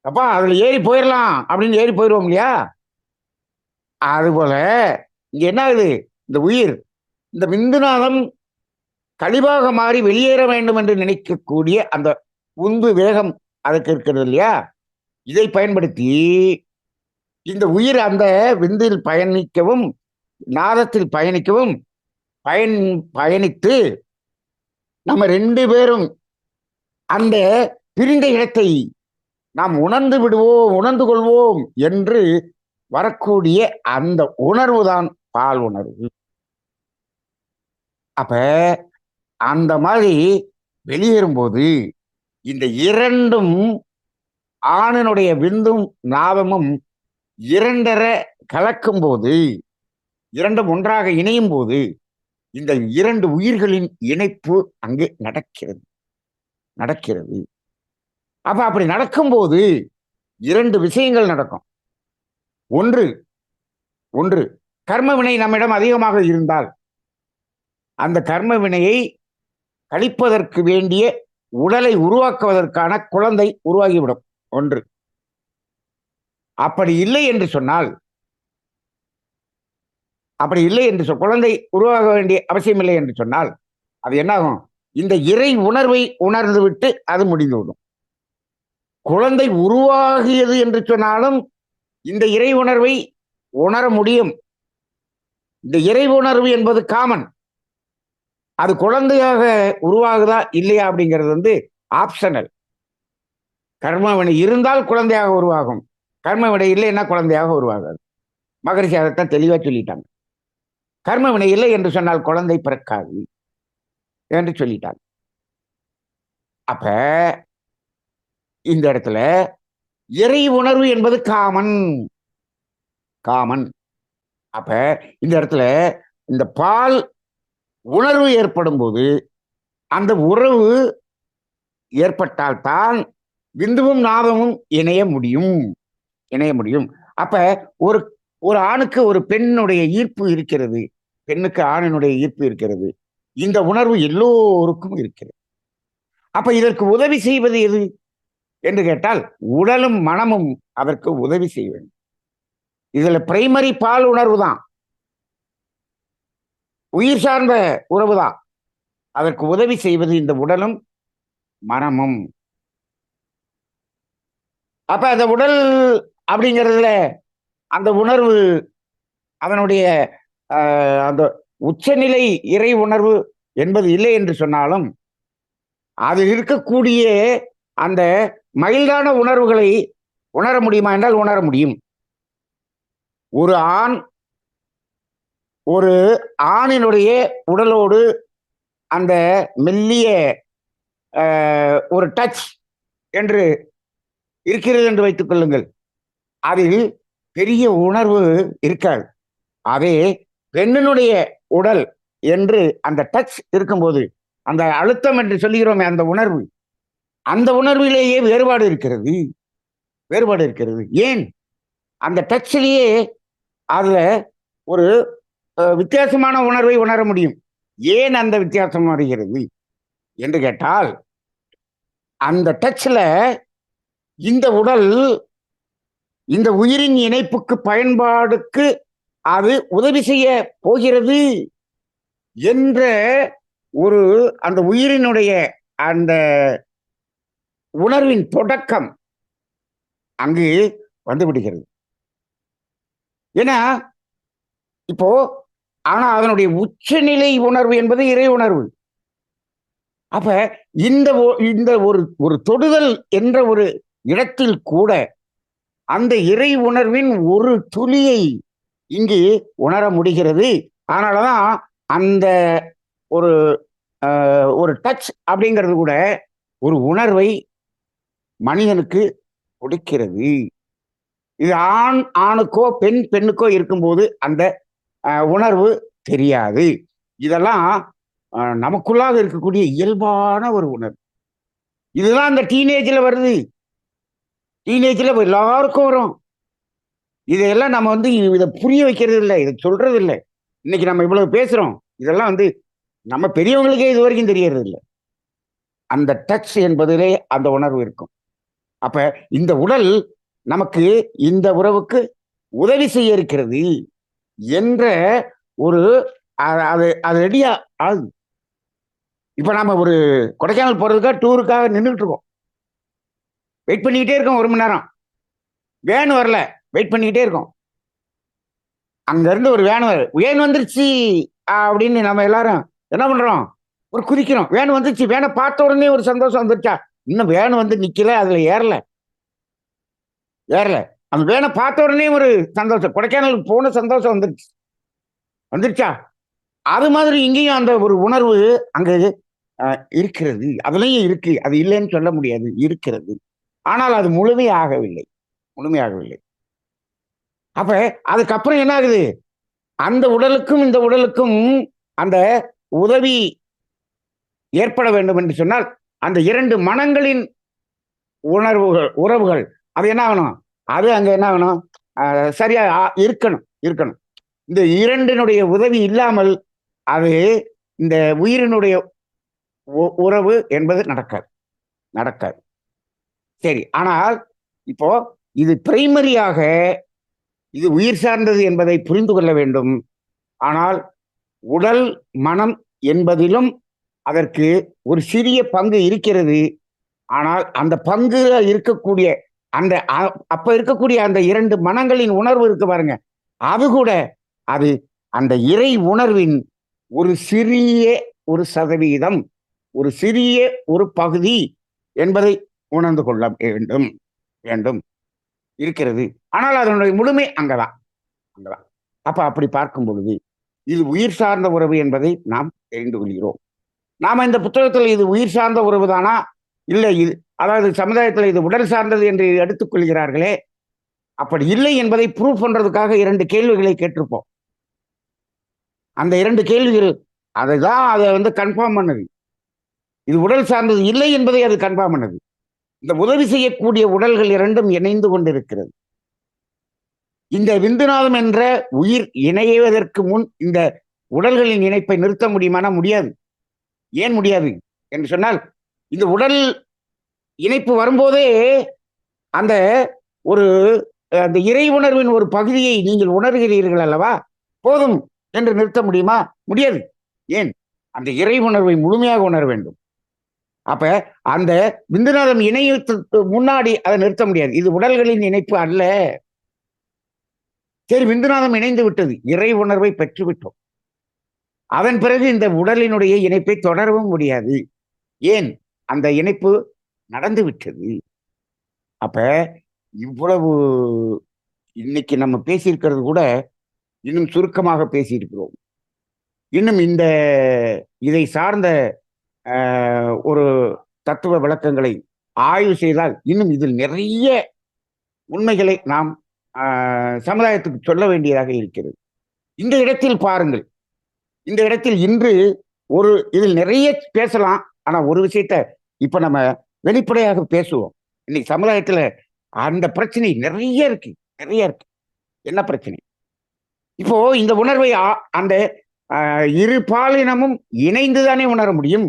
Speaker 1: அப்பா அதுல ஏறி போயிடலாம் அப்படின்னு ஏறி போயிடுவோம் இல்லையா? அது போல இங்க என்ன ஆகுது? இந்த உயிர், இந்த விந்துநாதம் கழிவாக மாறி வெளியேற வேண்டும் என்று நினைக்கக்கூடிய அந்த உந்து வேகம் அதுக்கு இருக்கிறது இல்லையா? இதை பயன்படுத்தி இந்த உயிர் அந்த விந்தில் பயணிக்கவும், நாதத்தில் பயணிக்கவும் பயணித்து நம்ம 2 பேரும் அந்த பிரிந்த இடத்தை நாம் உணர்ந்து கொள்வோம் என்று வரக்கூடிய அந்த உணர்வு தான் பால் உணர்வு. அப்ப அந்த மாதிரி வெளியேறும்போது இந்த 2ம் ஆணினுடைய விந்தும் நாதமும் 2 கலக்கும் போது, 2ம் ஒன்றாக இணையும் போது இந்த 2 உயிர்களின் இணைப்பு அங்கே நடக்கிறது. அப்ப அப்படி நடக்கும்போது 2 விஷயங்கள் நடக்கும். ஒன்று கர்ம வினை நம்மிடம் அதிகமாக இருந்தால் அந்த கர்ம வினையை கழிப்பதற்கு வேண்டிய உடலை உருவாக்குவதற்கான குழந்தை உருவாகிவிடும். ஒன்று. அப்படி இல்லை என்று சொன்னால் குழந்தை உருவாக வேண்டிய அவசியம் இல்லை என்று சொன்னால் அது என்னாகும்? இந்த இறை உணர்வை உணர்ந்து விட்டு அது முடிந்துவிடும். குழந்தை உருவாகியது என்று சொன்னாலும் இந்த இறை உணர்வை உணர முடியும். இந்த இறை உணர்வு என்பது காமன். அது குழந்தையாக உருவாகுதா இல்லையா அப்படிங்கிறது ஆப்ஷனல். கர்மவினை இருந்தால் குழந்தையாக உருவாகும், கர்மவினை இல்லைன்னா குழந்தையாக உருவாகாது. மகரிஷி அதைத்தான் தெளிவா சொல்லிட்டாங்க. கர்மவினை இல்லை என்று சொன்னால் குழந்தை பிறக்காது என்று சொல்லிட்டாங்க. அப்ப இந்த இடத்துல இறை உணர்வு என்பது காமன். அப்ப இந்த இடத்துல இந்த பால் உணர்வு ஏற்படும் போது அந்த உறவு ஏற்பட்டால்தான் விந்துவும் நாதமும் இணைய முடியும். அப்ப ஒரு ஆணுக்கு ஒரு பெண்ணுடைய ஈர்ப்பு இருக்கிறது, பெண்ணுக்கு ஆணினுடைய ஈர்ப்பு இருக்கிறது. இந்த உணர்வு எல்லோருக்கும் இருக்கிறது. அப்ப இதற்கு உதவி செய்வது எது என்று கேட்டால் உடலும் மனமும் அதற்கு உதவி செய்ய வேண்டும். இதுல பிரைமரி பால் உணர்வு தான், உயிர் சார்ந்த உறவு தான். அதற்கு உதவி செய்வது இந்த உடலும் மனமும். அப்ப அந்த உடல் அப்படிங்கிறதுல அந்த உணர்வு அதனுடைய அந்த உச்சநிலை இறை உணர்வு என்பது இல்லை என்று சொன்னாலும் அதில் இருக்கக்கூடிய அந்த மைல்டான உணர்வுகளை உணர முடியுமா என்றால் உணர முடியும். ஒரு ஆணினுடைய உடலோடு அந்த மெல்லிய ஒரு டச் என்று இருக்கிறது என்று வைத்துக் கொள்ளுங்கள். அதில் பெரிய உணர்வு இருக்காது. அதே பெண்ணினுடைய உடல் என்று அந்த டச் இருக்கும்போது அந்த அழுத்தம் என்று சொல்லுகிறோமே அந்த உணர்விலேயே வேறுபாடு இருக்கிறது. ஏன்? அந்த டச்சிலேயே அதுல ஒரு வித்தியாசமான உணர்வை உணர முடியும். ஏன் அந்த வித்தியாசம் வருகிறது என்று கேட்டால் அந்த டச்ல இந்த உடல் இந்த உயிரின் இணைப்புக்கு பயன்பாடுக்கு அது உதவி செய்ய போகிறது என்ற அந்த உயிரினுடைய அந்த உணர்வின் தொடக்கம் அங்கு வந்து விடுகிறது. ஏன்னா இப்போ ஆனா அதனுடைய உச்சநிலை உணர்வு என்பது இறை உணர்வு. அப்ப இந்த ஒரு தொடுதல் என்ற ஒரு இடத்தில் கூட அந்த இறை உணர்வின் ஒரு துளியை இங்கு உணர முடிகிறது. அதனாலதான் அந்த ஒரு டச் அப்படிங்கிறது கூட ஒரு உணர்வை மனிதனுக்கு கொடுக்கிறது. இது ஆணுக்கோ பெண்ணுக்கோ இருக்கும்போது அந்த உணர்வு தெரியாது. இதெல்லாம் நமக்குள்ளாக இருக்கக்கூடிய இயல்பான ஒரு உணர்வு. இதுதான் இந்த டீனேஜ்ல வருது. டீனேஜ்ல எல்லாருக்கும் வரும். இதையெல்லாம் நம்ம இதை புரிய வைக்கிறது இல்லை, இதை சொல்றது இல்லை. இன்னைக்கு நம்ம இவ்வளவு பேசுறோம், இதெல்லாம் நம்ம பெரியவங்களுக்கே இது வரைக்கும் தெரியறது இல்லை. அந்த டச் என்பதிலே அந்த உணர்வு இருக்கும். அப்ப இந்த உடல் நமக்கு இந்த உறவுக்கு உதவி செய்ய இருக்கிறது என்ற அது ரெடியா ஆகுது. இப்ப நாம ஒரு கொடைக்கானல் போறதுக்காக டூருக்காக நின்றுட்டு இருக்கோம். வெயிட் பண்ணிக்கிட்டே இருக்கோம் 1 மணி நேரம். வேன் வரல. வெயிட் பண்ணிக்கிட்டே இருக்கோம். அங்க இருந்து ஒரு வேன் வந்துருச்சு அப்படின்னு நம்ம எல்லாரும் என்ன பண்றோம்? ஒரு குதிக்கிறோம். வேன் வந்துருச்சு. வேன பார்த்த உடனே ஒரு சந்தோஷம் வந்துருச்சா? இன்னும் வேன் வந்து நிக்கல. அதுல ஏறல. ஏறல. அந்த வேன பார்த்த உடனே ஒரு சந்தோஷம். கொடைக்கானலுக்கு போன சந்தோஷம் வந்துருச்சு. வந்துருச்சா? அது மாதிரி இங்கேயும் அந்த ஒரு உணர்வு அங்க அ இருக்கிறது. அதுலயும் இருக்கு. அது இல்லைன்னு சொல்ல முடியாது. இருக்கிறது. ஆனால் அது முழுமையாகவில்லை. முழுமையாகவில்லை. அப்ப அதுக்கப்புறம் என்ன ஆகுது? அந்த உடலுக்கும், இந்த உடலுக்கும் அந்த உதவி ஏற்பட வேண்டும் என்று சொன்னால், அந்த 2 மனங்களின் உறவுகள் அது என்ன ஆகணும்? அது அங்க என்ன ஆகணும்? அ சரியா இருக்கணும் இருக்கணும். இந்த 2னுடைய உதவி இல்லாமல் அது இந்த உயிரினுடைய உறவு என்பது நடக்காது. நடக்காது. சரி. ஆனால் இப்போ இது பிரைமரியாக இது உயிர் சார்ந்தது என்பதை புரிந்து கொள்ள வேண்டும். ஆனால் உடல், மனம் என்பதிலும் அதற்கு ஒரு சிறிய பங்கு இருக்கிறது. ஆனால் அந்த பங்குல இருக்கக்கூடிய அந்த அப்ப இருக்கக்கூடிய அந்த 2 மனங்களின் உணர்வு இருக்கு பாருங்க. அது கூட அது அந்த இறை உணர்வின் ஒரு சிறிய ஒரு சதவீதம், ஒரு சிறிய ஒரு பகுதி என்பதை உணர்ந்து கொள்ள வேண்டும் வேண்டும் இருக்கிறது. ஆனால் அதனுடைய முழுமை அங்கதான் அங்கதான். அப்ப அப்படி பார்க்கும் பொழுது இது உயிர் சார்ந்த உறவு என்பதை நாம் தெரிந்து கொள்கிறோம். நாம இந்த புத்தகத்தில் இது உயிர் சார்ந்த உறவு தானா? இல்லை இது அதாவது சமுதாயத்தில் இது உடல் சார்ந்தது என்று எடுத்துக் கொள்கிறார்களே, அப்படி இல்லை என்பதை ப்ரூவ் பண்றதுக்காக 2 கேள்விகளை கேட்டிருப்போம். அந்த 2 கேள்விகள் அதுதான் அதை வந்து கன்ஃபார்ம் பண்ணுது. இது உடல் சார்ந்தது இல்லை என்பதை அது கன்ஃபார்ம் பண்ணுது. இந்த உதவி செய்யக்கூடிய உடல்கள் 2ம் இணைந்து கொண்டிருக்கிறது. இந்த விந்துநாதம் என்ற உயிர் இணைவதற்கு முன் இந்த உடல்களின் இணைப்பை நிறுத்த முடியுமானா முடியாது. ஏன் முடியாது என்று சொன்னால், இந்த உடல் இணைப்பு வரும்போதே அந்த ஒரு அந்த இறை உணர்வின் ஒரு பகுதியை நீங்கள் உணர்கிறீர்கள் அல்லவா? போதும் என்று நிறுத்த முடியுமா? முடியாது. ஏன்? அந்த இறை உணர்வை முழுமையாக உணர வேண்டும். அப்ப அந்த விந்துநாதம் இணையத்துக்கு முன்னாடி அதை நிறுத்த முடியாது. இது உடல்களின் இணைப்பு அல்ல. சரி, விந்துநாதம் இணைந்து விட்டது. இறை உணர்வை பெற்றுவிட்டோம். அதன் பிறகு இந்த உடலினுடைய இணைப்பை தொடரவும் முடியாது. ஏன்? அந்த இணைப்பு நடந்து விட்டது. அப்ப இவ்வளவு இன்னைக்கு நம்ம பேசியிருக்கிறது கூட இன்னும் சுருக்கமாக பேசியிருக்கிறோம். இன்னும் இதை சார்ந்த ஒரு தத்துவ விளக்கங்களை ஆய்வு செய்தால் இன்னும் இதில் நிறைய உண்மைகளை நாம் சமுதாயத்துக்கு சொல்ல வேண்டியதாக இருக்கிறது. இந்த இடத்தில் பாருங்கள். இந்த இடத்தில் இன்று இதில் நிறைய பேசலாம். ஆனா ஒரு விஷயத்த இப்ப நம்ம வெளிப்படையாக பேசுவோம். இன்னைக்கு சமுதாயத்துல அந்த பிரச்சனை நிறைய இருக்கு. நிறைய இருக்கு. என்ன பிரச்சனை? இப்போ இந்த உணர்வை அந்த இரு பாலினமும் இணைந்துதானே உணர முடியும்.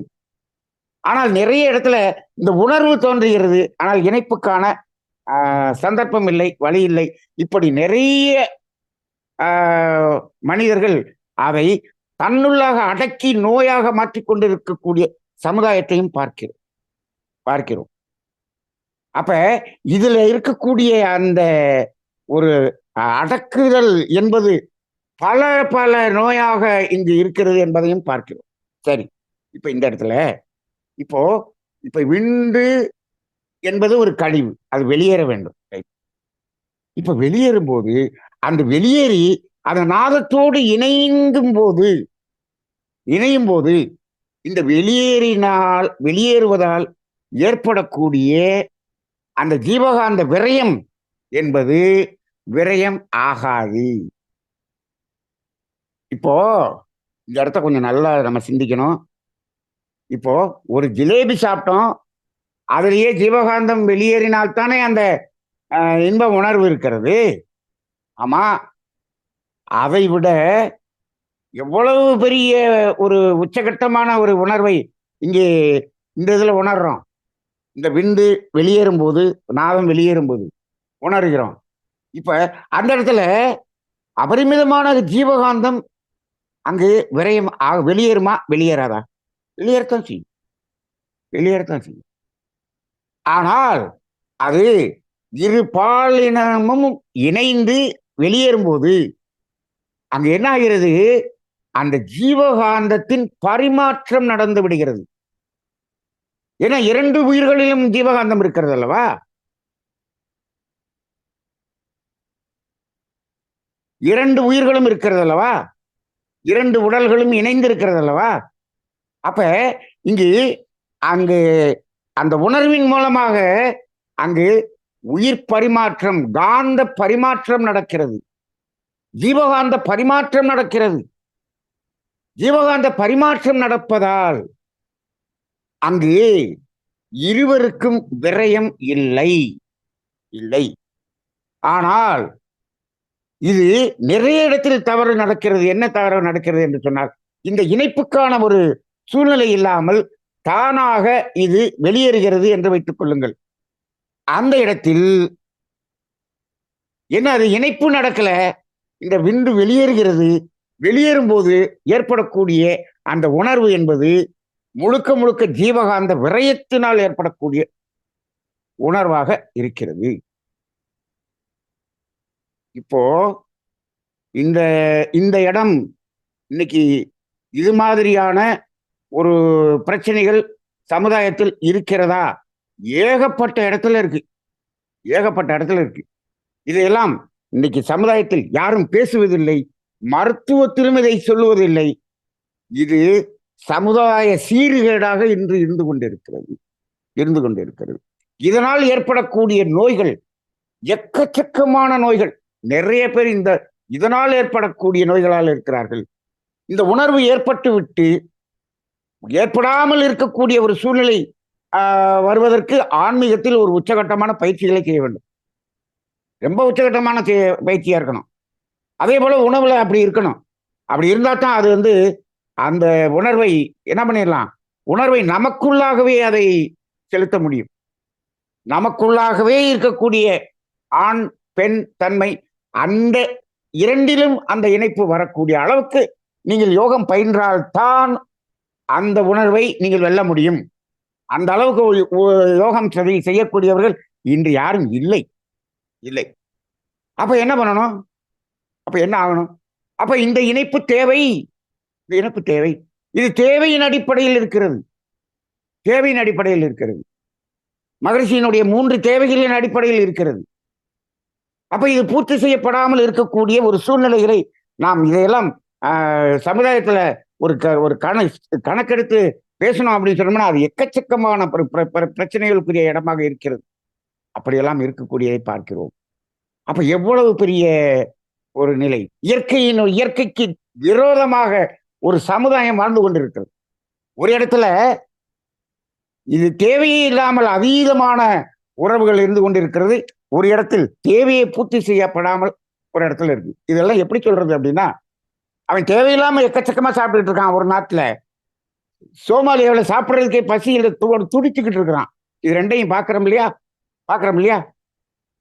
Speaker 1: ஆனால் நிறைய இடத்துல இந்த உணர்வு தோன்றுகிறது. ஆனால் இணைப்புக்கான சந்தர்ப்பம் இல்லை, வழி இல்லை. இப்படி நிறைய மனிதர்கள் அதை தன்னுள்ளாக அடக்கி நோயாக மாற்றிக்கொண்டிருக்கக்கூடிய சமுதாயத்தையும் பார்க்கிறோம். அப்ப இதுல இருக்கக்கூடிய அந்த ஒரு அடக்குதல் என்பது பல பல நோயாக இங்கு இருக்கிறது என்பதையும் பார்க்கிறோம். சரி, இப்ப இந்த இடத்துல இப்போ இப்ப விந்து என்பது ஒரு கழிவு. அது வெளியேற வேண்டும். இப்ப வெளியேறும் போது அந்த வெளியேறி அந்த நாதத்தோடு இணையும் போது இந்த வெளியேறுவதால் ஏற்படக்கூடிய அந்த ஜீவகாந்த விரயம் என்பது விரயம் ஆகாது. இப்போ இந்த இடத்த கொஞ்சம் நல்லா நம்ம சிந்திக்கணும். இப்போ ஒரு ஜிலேபி சாப்பிட்டோம். அதிலேயே ஜீவகாந்தம் வெளியேறினால்தானே அந்த இன்ப உணர்வு இருக்கிறது. ஆமா, அதை விட எவ்வளவு பெரிய ஒரு உச்சகட்டமான ஒரு உணர்வை இங்கே இந்த இதுல உணர்றோம். இந்த விந்து வெளியேறும் போது, நாதம் வெளியேறும் போது உணர்கிறோம். இப்ப அந்த இடத்துல அபரிமிதமான ஜீவகாந்தம் அங்கு விரயம் வெளியேறுமா? வெளியேறாதா? வெளியேறத்தான் செய்யும். வெளியேறத்தான் செய்யும். ஆனால் அது இரு பாலினமும் இணைந்து வெளியேறும்போது அங்க என்ன ஆகிறது? அந்த ஜீவகாந்தத்தின் பரிமாற்றம் நடந்து விடுகிறது. ஏன்னா 2 உயிர்களிலும் ஜீவகாந்தம் இருக்கிறது அல்லவா? 2 உயிர்களும் இருக்கிறது அல்லவா? 2 உடல்களும் இணைந்து இருக்கிறது அல்லவா? அப்ப இங்கு அங்கு அந்த உணர்வின் மூலமாக அங்கு உயிர் பரிமாற்றம், காந்த பரிமாற்றம் நடக்கிறது. ஜீவகாந்த பரிமாற்றம் நடக்கிறது. ஜீவகாந்த பரிமாற்றம் நடப்பதால் அங்கு இருவருக்கும் விரயம் இல்லை. இல்லை. ஆனால் இது நிறைய இடத்தில் தவறு நடக்கிறது. என்ன தவறு நடக்கிறது என்று சொன்னால், இந்த இணைப்புக்கான ஒரு சூழ்நிலை இல்லாமல் தானாக இது வெளியேறுகிறது என்று வைத்துக் கொள்ளுங்கள். அந்த இடத்தில் என்ன, அது இணைப்பு நடக்கல, இந்த விந்து வெளியேறுகிறது. வெளியேறும் போது ஏற்படக்கூடிய அந்த உணர்வு என்பது முழுக்க முழுக்க ஜீவகாந்த விரயத்தினால் ஏற்படக்கூடிய உணர்வாக இருக்கிறது. இப்போ இந்த இந்த இடம் இன்னைக்கு இது மாதிரியான ஒரு பிரச்சனைகள் சமுதாயத்தில் இருக்கிறதா? ஏகப்பட்ட இடத்துல இருக்கு. ஏகப்பட்ட இடத்துல இருக்கு. இதையெல்லாம் இன்னைக்கு சமுதாயத்தில் யாரும் பேசுவதில்லை. மருத்துவத்திலும் இதை சொல்லுவதில்லை. இது சமுதாய சீர்கேடாக இன்று இருந்து கொண்டிருக்கிறது. இதனால் ஏற்படக்கூடிய நோய்கள் எக்கச்சக்கமான நோய்கள். நிறைய பேர் இதனால் ஏற்படக்கூடிய நோய்களால் இருக்கிறார்கள். இந்த உணர்வு ஏற்பட்டு விட்டு ஏற்படாமல் இருக்கக்கூடிய ஒரு சூழ்நிலை வருவதற்கு ஆன்மீகத்தில் ஒரு உச்சகட்டமான பயிற்சிகளை செய்ய வேண்டும். ரொம்ப உச்சகட்டமான பயிற்சியா இருக்கணும். அதே போல உணவுல அப்படி இருக்கணும். அப்படி இருந்தா தான் அது அந்த உணர்வை என்ன பண்ணிடலாம், உணர்வை நமக்குள்ளாகவே அதை செலுத்த முடியும். நமக்குள்ளாகவே இருக்கக்கூடிய ஆண் பெண் தன்மை, அந்த இரண்டிலும் அந்த இணைப்பு வரக்கூடிய அளவுக்கு நீங்கள் யோகம் பயின்றால்தான் அந்த உணர்வை நீங்கள் வெல்ல முடியும். அந்த அளவுக்கு யோகம் செய்யக்கூடியவர்கள் இன்று யாரும் இல்லை. அப்ப என்ன பண்ணணும்? அப்ப என்ன ஆகணும்? அப்ப இந்த இணைப்பு தேவை. இது தேவையின் அடிப்படையில் இருக்கிறது. மகரிஷியினுடைய 3 தேவைகளின் அடிப்படையில் இருக்கிறது. அப்ப இது பூர்த்தி செய்யப்படாமல் இருக்கக்கூடிய ஒரு சூழ்நிலைகளை நாம் இதையெல்லாம் சமுதாயத்துல ஒரு கணக்கெடுத்து பேசணும் அப்படின்னு சொன்னோம்னா அது எக்கச்சக்கமான பிரச்சனைகளுக்குரிய இடமாக இருக்கிறது. அப்படியெல்லாம் இருக்கக்கூடியதை பார்க்கிறோம். அப்ப எவ்வளவு பெரிய ஒரு நிலை! இயற்கைக்கு விரோதமாக ஒரு சமுதாயம் வாழ்ந்து கொண்டிருக்கிறது. ஒரு இடத்துல இது தேவையே இல்லாமல் அதீதமான உறவுகள் இருந்து கொண்டிருக்கிறது. ஒரு இடத்தில் தேவையை பூர்த்தி செய்யப்படாமல் ஒரு இடத்துல இருக்கு. இதெல்லாம் எப்படி சொல்றது அப்படின்னா, அவன் தேவையில்லாம எக்கச்சக்கமா சாப்பிட்டுட்டு இருக்கான். ஒரு நாட்டுல சோமாலியாவில் சாப்பிட்றதுக்கே பசியில் துடிச்சுக்கிட்டு இருக்கிறான். இது ரெண்டையும் பார்க்கிறோம் இல்லையா?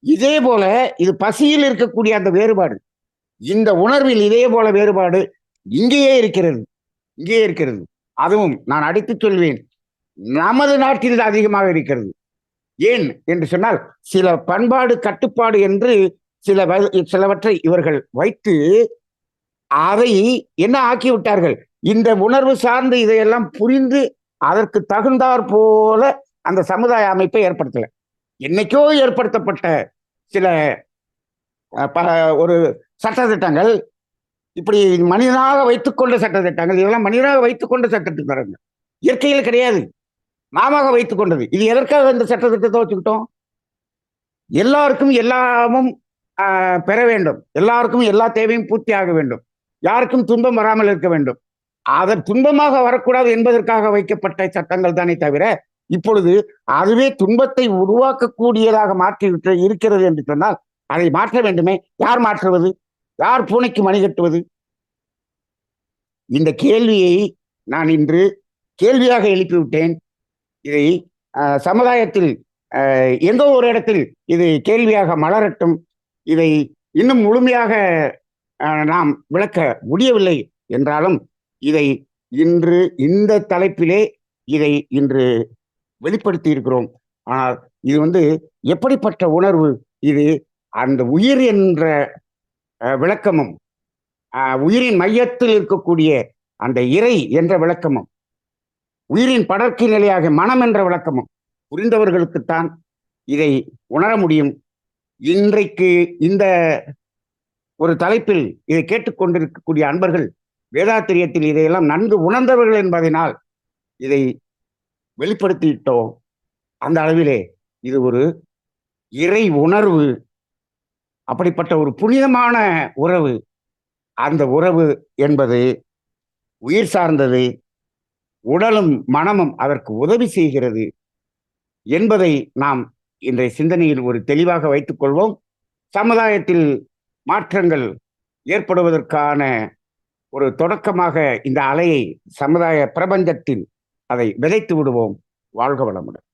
Speaker 1: இதே போல இது பசியில் இருக்கக்கூடிய அந்த வேறுபாடு, இந்த உணர்வில் இதே போல வேறுபாடு இங்கேயே இருக்கிறது. அதுவும் நான் அடித்து சொல்வேன், நமது நாட்டில் அதிகமாக இருக்கிறது. ஏன் என்று சொன்னால், சில பண்பாடு கட்டுப்பாடு என்று சிலவற்றை இவர்கள் வைத்து அதை என்ன ஆக்கி விட்டார்கள். இந்த உணர்வு சார்ந்து இதையெல்லாம் புரிந்து அதற்கு தகுந்தாற் போல அந்த சமுதாய அமைப்பை ஏற்படுத்தல. என்னைக்கோ ஏற்படுத்தப்பட்ட சில ஒரு சட்டத்திட்டங்கள், இப்படி மனிதனாக வைத்துக்கொண்ட சட்டத்திட்டங்கள், இதெல்லாம் மனிதனாக வைத்துக்கொண்ட சட்டத்திட்டங்கள், இயற்கையில் கிடையாது, நாம வைத்துக் கொண்டது. இது எதற்காக இந்த சட்டத்திட்டத்தை வச்சுக்கிட்டோம்? எல்லாருக்கும் எல்லாமும் பெற வேண்டும், எல்லாருக்கும் எல்லா தேவையும் பூர்த்தி ஆக வேண்டும், யாருக்கும் துன்பம் வராமல் இருக்க வேண்டும். அதன் துன்பமாக வரக்கூடாது என்பதற்காக வைக்கப்பட்ட சட்டங்கள் தானே தவிர, இப்பொழுது அதுவே துன்பத்தை உருவாக்கக்கூடியதாக மாற்றி இருக்கிறது என்று சொன்னால் அதை மாற்ற வேண்டுமே. யார் மாற்றுவது? யார் பூனைக்கு மணி கட்டுவது? இந்த கேள்வியை நான் இன்று கேள்வியாக எழுப்பிவிட்டேன். இதை சமுதாயத்தில் எங்கோ ஒரு இடத்தில் இது கேள்வியாக மலரட்டும். இதை இன்னும் முழுமையாக நாம் விளக்க முடியவில்லை என்றாலும் இதை இன்று இந்த தலைப்பிலே இதை இன்று வெளிப்படுத்தி இருக்கிறோம். ஆனால் இது எப்படிப்பட்ட உணர்வு? இது அந்த உயிர் என்ற விளக்கமும், உயிரின் மையத்தில் இருக்கக்கூடிய அந்த இறை என்ற விளக்கமும், உயிரின் படர்க்கை நிலையாக மனம் என்ற விளக்கமும் புரிந்தவர்களுக்குத்தான் இதை உணர முடியும். இன்றைக்கு இந்த ஒரு தலைப்பில் இதை கேட்டுக்கொண்டிருக்கக்கூடிய அன்பர்கள் வேதாத்திரியத்தில் இதையெல்லாம் நன்கு உணர்ந்தவர்கள் என்பதனால் இதை வெளிப்படுத்திட்டோம். அந்த அளவிலே இது ஒரு இறை உணர்வு, அப்படிப்பட்ட ஒரு புனிதமான உறவு. அந்த உறவு என்பது உயிர் சார்ந்தது, உடலும் மனமும் அதற்கு உதவி செய்கிறது என்பதை நாம் இன்றைய சிந்தனையில் ஒரு தெளிவாக வைத்துக் கொள்வோம். சமுதாயத்தில் மாற்றங்கள் ஏற்படுவதற்கான ஒரு தொடக்கமாக இந்த அலையை சமுதாய பிரபஞ்சத்தில் அதை விதைத்து விடுவோம். வாழ்க வளமுடன்.